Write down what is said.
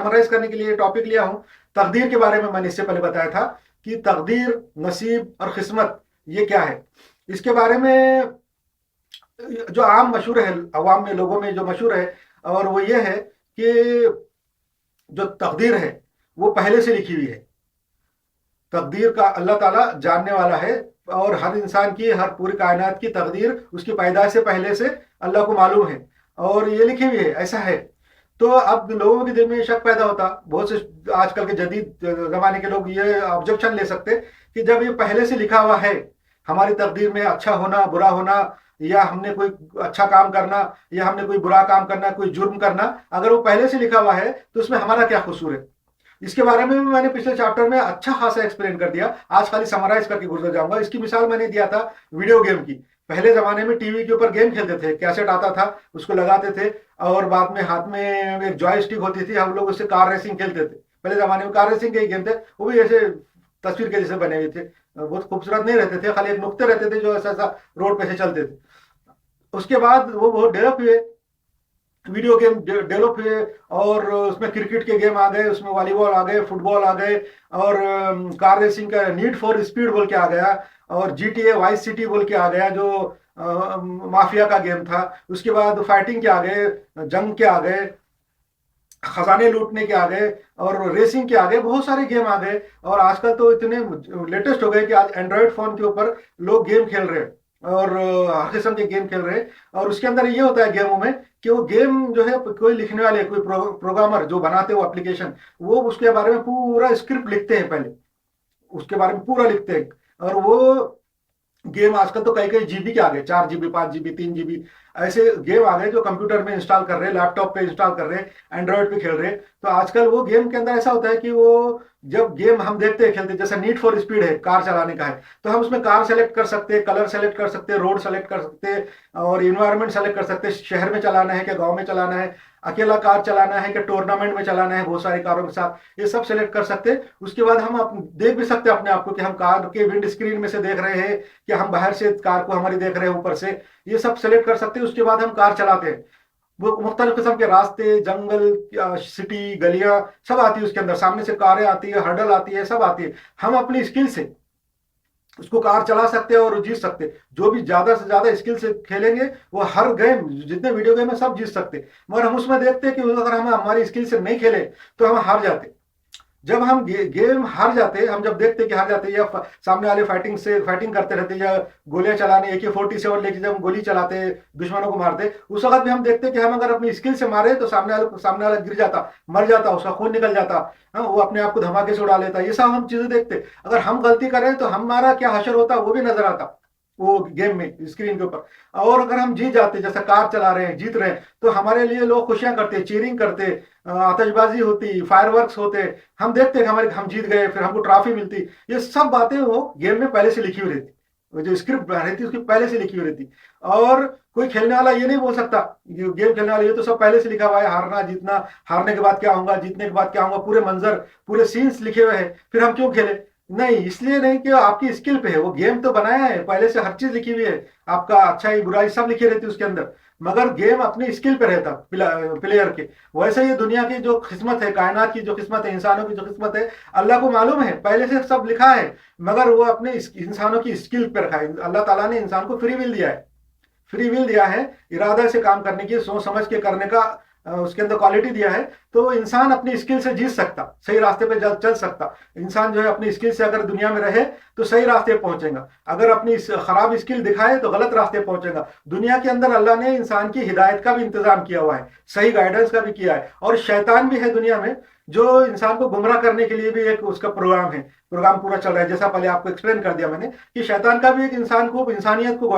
Summarise करने के लिए टॉपिक लिया हूँ। तकदीर के बारे में मैंने इससे पहले बताया था कि तकदीर, नसीब और किस्मत ये क्या है। इसके बारे में जो आम मशहूर है, अवाम में, लोगों में जो मशहूर है, और वो ये है कि जो तकदीर है वो पहले से लिखी हुई है। तकदीर का अल्लाह ताला जानने वाला है, और हर इंसान की, हर पूरी कायनात की तकदीर उसकी पैदाइश से पहले से अल्लाह को मालूम है, और ये लिखी हुई है, ऐसा है। तो अब लोगों के दिल में शक पैदा होता, बहुत से आजकल के जदीद जमाने के लोग ये ऑब्जेक्शन ले सकते कि जब ये पहले से लिखा हुआ है, हमारी तकदीर में अच्छा होना, बुरा होना, या हमने कोई अच्छा काम करना या हमने कोई बुरा काम करना, कोई जुर्म करना, अगर वो पहले से लिखा हुआ है तो उसमें हमारा क्या कसूर है। इसके बारे में भी मैंने पिछले चैप्टर में अच्छा खासा एक्सप्लेन कर दिया। आज खाली समराइज करके गुजर जाऊंगा। इसकी मिसाल मैंने दिया था वीडियो गेम की। पहले जमाने में टीवी के ऊपर गेम खेलते थे, कैसेट आता था, उसको लगाते थे, और बाद में हाथ में एक जॉयस्टिक होती थी, हम लोग उससे कार रेसिंग खेलते थे। पहले जमाने में कार रेसिंग के ही गेम थे, वो भी ऐसे तस्वीर के जैसे बने हुए थे, बहुत खूबसूरत नहीं रहते थे, खाली एक नुक्ते रहते थे जो ऐसा ऐसा रोड पे से चलते थे। उसके बाद वो बहुत डेवलप हुए, वीडियो गेम डेवलप हुए, और उसमें क्रिकेट के गेम आ गए, उसमें वॉलीबॉल आ गए, फुटबॉल आ गए, और कार रेसिंग का नीड फॉर स्पीड बोल के आ गया, और GTA वाइस सिटी बोल के आ गया जो माफिया का गेम था। उसके बाद फाइटिंग के आ गए, जंग के आ गए, खजाने लूटने के आ गए, और रेसिंग के आ गए, बहुत सारे गेम आ गए। और आजकल तो इतने लेटेस्ट हो गए कि आज एंड्रॉयड फोन के ऊपर लोग गेम खेल रहे हैं, और हर किस्म के गेम खेल रहे हैं। और उसके अंदर ये होता है गेमों में कि वो गेम जो है, कोई लिखने वाले, कोई प्रोग्रामर जो बनाते हो एप्लीकेशन, वो उसके बारे में पूरा स्क्रिप्ट लिखते हैं, पहले उसके बारे में पूरा लिखते हैं। और वो गेम आजकल तो कई कई जीबी के आ गए, 4 GB, 5 GB, 3 GB, ऐसे गेम आ गए जो कंप्यूटर में इंस्टॉल कर रहे हैं, लैपटॉप पे इंस्टॉल कर रहे हैं, एंड्रॉयड पे खेल रहे हैं। तो आजकल वो गेम के अंदर ऐसा होता है कि वो जब गेम हम देखते हैं, खेलते हैं, जैसे नीड फॉर स्पीड है, कार चलाने का है, तो हम उसमें कार सेलेक्ट कर सकते हैं, कलर सेलेक्ट कर सकते हैं, रोड सेलेक्ट कर सकते हैं, और इन्वायरमेंट सेलेक्ट कर सकते हैं, शहर में चलाना है कि गाँव में चलाना है, अकेला कार चलाना है कि टूर्नामेंट में चलाना है बहुत सारी कारों के साथ, ये सब सेलेक्ट कर सकते हैं। उसके बाद हम देख भी सकते हैं अपने आप को कि हम कार के विंड स्क्रीन में से देख रहे हैं कि हम बाहर से कार को हमारी देख रहे हैं ऊपर से, ये सब सेलेक्ट कर सकते हैं। उसके बाद हम कार चलाते हैं, वो मुख्तलिफ किस्म के रास्ते, जंगल, सिटी, गलियां सब आती है उसके अंदर, सामने से कारें आती है, हर्डल आती है, सब आती है। हम अपनी स्किल से उसको कार चला सकते हैं और जीत सकते हैं। जो भी ज्यादा से ज्यादा स्किल से खेलेंगे वो हर गेम, जितने वीडियो गेम है सब जीत सकते हैं। मगर हम उसमें देखते हैं कि अगर हम हमारी स्किल से नहीं खेले तो हम हार जाते। जब हम गेम हार जाते, हम जब देखते कि हार जाते, या सामने वाले फाइटिंग करते रहते, या गोलियां चलाने, AK-47 लेके जब हम गोली चलाते, दुश्मनों को मारते, उस वक्त भी हम देखते कि हम अगर अपनी स्किल से मारे तो सामने वाला गिर जाता, मर जाता, उसका खून निकल जाता, हाँ, वो अपने आप को धमाके से उड़ा लेता। ये सब हम चीजें देखते। अगर हम गलती करें तो हमारा क्या हशर होता वो भी नजर आता वो गेम में, स्क्रीन के ऊपर। और अगर हम जीत जाते, जैसे कार चला रहे हैं, जीत रहे हैं, तो हमारे लिए लोग खुशियां करते, चीयरिंग करते, आतिशबाजी होती, फायरवर्क्स होते, हम देखते कि हम जीत गए, फिर हमको ट्रॉफी मिलती। ये सब बातें वो गेम में पहले से लिखी हुई रहती, वो जो स्क्रिप्ट रहती उसकी पहले से लिखी हुई रहती। और कोई खेलने वाला ये नहीं बोल सकता, गेम खेलने वाला ये तो सब पहले से लिखा हुआ है, हारना जीतना, हारने के बाद क्या होगा, जीतने के बाद क्या होगा, पूरे मंजर, पूरे सीन्स लिखे हुए हैं, फिर हम क्यों खेले। नहीं, इसलिए नहीं कि आपकी स्किल पे है, वो गेम तो बनाया है, पहले से हर चीज लिखी हुई है, आपका अच्छाई बुराई सब लिखी रहती है उसके अंदर, मगर गेम अपनी स्किल पे रहता प्लेयर के। वैसे ही दुनिया की जो किस्मत है, कायनात की जो किस्मत है, इंसानों की जो किस्मत है, अल्लाह को मालूम है, पहले से सब लिखा है, मगर वो अपने इंसानों की स्किल पे रखा है। अल्लाह ताला ने इंसान को फ्री विल दिया है, फ्री विल दिया है, इरादा से काम करने की, सोच समझ के करने का उसके अंदर क्वालिटी दिया है। तो इंसान अपनी स्किल से जीत सकता, सही रास्ते पे चल सकता। इंसान जो है अपनी स्किल से अगर दुनिया में रहे तो सही रास्ते पहुंचेगा, अगर अपनी खराब स्किल दिखाए तो गलत रास्ते पहुंचेगा। दुनिया के अंदर अल्लाह ने इंसान की हिदायत का भी इंतजाम किया हुआ है, सही गाइडेंस का भी किया है। और शैतान भी है दुनिया में जो इंसान को गुमराह करने के लिए भी एक उसका प्रोग्राम है, प्रोग्राम पूरा चल रहा है। जैसा पहले आपको एक्सप्लेन कर दिया मैंने कि शैतान का भी एक इंसान को, इंसानियत को